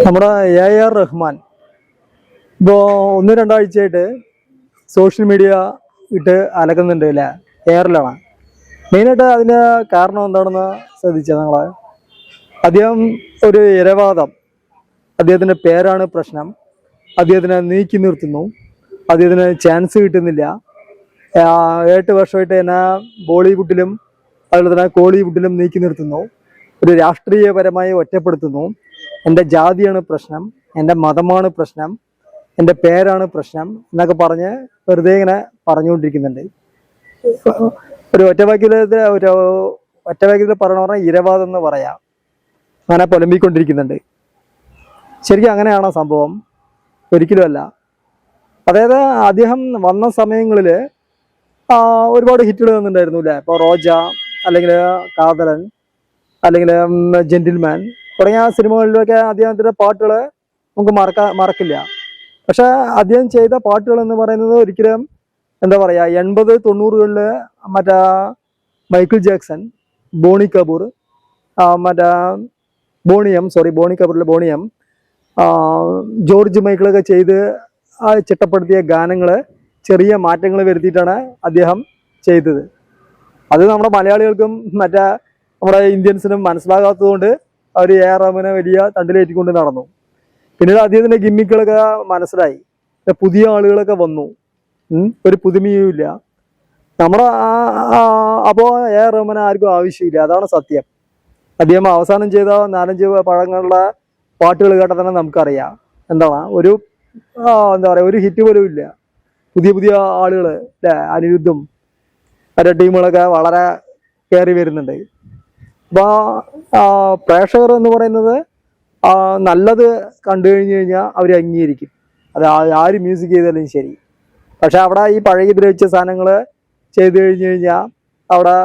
നമ്മുടെ AR റഹ്മാൻ ഇപ്പോൾ 1-2 ആഴ്ചയായിട്ട് social media ഇട്ട് അലക്കുന്നുണ്ട് അല്ലേ? എയറിലാണ്. മെയിനായിട്ട് അതിൻ്റെ കാരണം എന്താണെന്ന് ശ്രദ്ധിച്ചത് നിങ്ങൾ? അദ്ദേഹം ഒരു ഇരവാദം, അദ്ദേഹത്തിൻ്റെ പേരാണ് പ്രശ്നം. അദ്ദേഹത്തിനെ നീക്കി നിർത്തുന്നു, അദ്ദേഹത്തിന് ചാൻസ് കിട്ടുന്നില്ല. 8 വർഷമായിട്ട് എന്നെ ബോളിവുഡിലും അതുപോലെ തന്നെ കോളിവുഡിലും നീക്കി നിർത്തുന്നു, ഒരു രാഷ്ട്രീയപരമായി ഒറ്റപ്പെടുത്തുന്നു. എൻ്റെ ജാതിയാണ് പ്രശ്നം, എൻ്റെ മതമാണ് പ്രശ്നം, എൻ്റെ പേരാണ് പ്രശ്നം എന്നൊക്കെ പറഞ്ഞ് വെറുതെ ഇങ്ങനെ പറഞ്ഞുകൊണ്ടിരിക്കുന്നുണ്ട്. ഒരു ഒറ്റവാക്യത്തിൽ പറയണ ഇരവാദം എന്ന് പറയാം. അങ്ങനെ പുലമ്പിക്കൊണ്ടിരിക്കുന്നുണ്ട്. ശരിക്കും അങ്ങനെയാണോ സംഭവം? ഒരിക്കലുമല്ല. അതായത് അദ്ദേഹം വന്ന സമയങ്ങളിൽ ഒരുപാട് ഹിറ്റുകൾ വന്നിട്ടുണ്ടായിരുന്നു അല്ലേ? ഇപ്പോൾ റോജ, അല്ലെങ്കിൽ കാതലൻ, അല്ലെങ്കിൽ ജെന്റിൽമാൻ തുടങ്ങിയ സിനിമകളിലൊക്കെ അദ്ദേഹത്തിൻ്റെ പാട്ടുകൾ നമുക്ക് മറക്കില്ല. പക്ഷെ അദ്ദേഹം ചെയ്ത പാട്ടുകൾ എന്ന് പറയുന്നത് ഒരിക്കലും എന്താ പറയുക, 80-90കളിൽ മറ്റേ മൈക്കിൾ ജാക്സൺ, ബോണി കപൂർ, മറ്റേ ബോണി കപൂറിലെ ബോണിയം, ജോർജ് മൈക്കിളൊക്കെ ചെയ്ത് ചിട്ടപ്പെടുത്തിയ ഗാനങ്ങൾ ചെറിയ മാറ്റങ്ങൾ വരുത്തിയിട്ടാണ് അദ്ദേഹം ചെയ്തത്. അത് നമ്മുടെ മലയാളികൾക്കും നമ്മുടെ ഇന്ത്യൻസിനും മനസ്സിലാകാത്തതുകൊണ്ട് അവർ AR റഹ്മാനെ വലിയ തണ്ടിലേറ്റിക്കൊണ്ട് നടന്നു. പിന്നീട് അദ്ദേഹത്തിൻ്റെ ഗിമ്മിക്കുകളൊക്കെ മനസ്സിലായി, പുതിയ ആളുകളൊക്കെ വന്നു, ഒരു പുതുമയും ഇല്ല നമ്മുടെ. അപ്പോൾ AR റഹ്മാനെ ആർക്കും ആവശ്യമില്ല, അതാണ് സത്യം. അദ്ദേഹം അവസാനം ചെയ്ത 4-5 പഴങ്ങളുടെ പാട്ടുകൾ കേട്ടാൽ തന്നെ നമുക്കറിയാം എന്താണ്. എന്താ പറയുക, ഒരു ഹിറ്റ് പോലും ഇല്ല. പുതിയ ആളുകൾ അല്ലേ, അനിരുദ്ധും മറ്റേ ടീമുകളൊക്കെ വളരെ കയറി വരുന്നുണ്ട്. അപ്പോൾ പ്രേക്ഷകർ എന്ന് പറയുന്നത് നല്ലത് കണ്ടു കഴിഞ്ഞാൽ അവർ അംഗീകരിക്കും, അത് ആര് മ്യൂസിക് ചെയ്താലും ശരി. പക്ഷെ അവിടെ ഈ പഴയ ദ്രവിച്ച സാധനങ്ങൾ ചെയ്തു കഴിഞ്ഞാൽ അവിടെ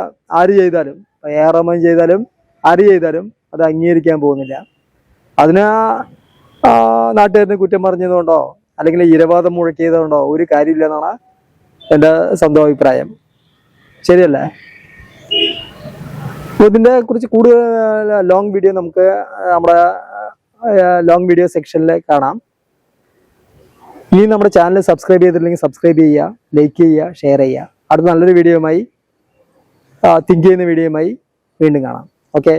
ആര് ചെയ്താലും, AR റഹ്മാൻ ചെയ്താലും ആര് ചെയ്താലും അത് അംഗീകരിക്കാൻ പോകുന്നില്ല. അതിന് നാട്ടുകാരന് കുറ്റം പറഞ്ഞതുകൊണ്ടോ അല്ലെങ്കിൽ ഇരവാദം മുഴക്കിയതുകൊണ്ടോ ഒരു കാര്യമില്ല എന്നാണ് എൻ്റെ സ്വന്തം അഭിപ്രായം. ശരിയല്ലേ? ഇതിനെ കുറിച്ച് കൂടുതൽ ലോങ് വീഡിയോ നമുക്ക് നമ്മുടെ ലോങ് വീഡിയോ സെക്ഷനിൽ കാണാം. ഇനി നമ്മുടെ ചാനൽ സബ്സ്ക്രൈബ് ചെയ്തിട്ടില്ലെങ്കിൽ സബ്സ്ക്രൈബ് ചെയ്യുക, ലൈക്ക് ചെയ്യുക, ഷെയർ ചെയ്യുക. അടുത്ത നല്ലൊരു വീഡിയോയുമായി, തിങ്ക് ചെയ്യുന്ന വീഡിയോയുമായി വീണ്ടും കാണാം. ഓക്കെ.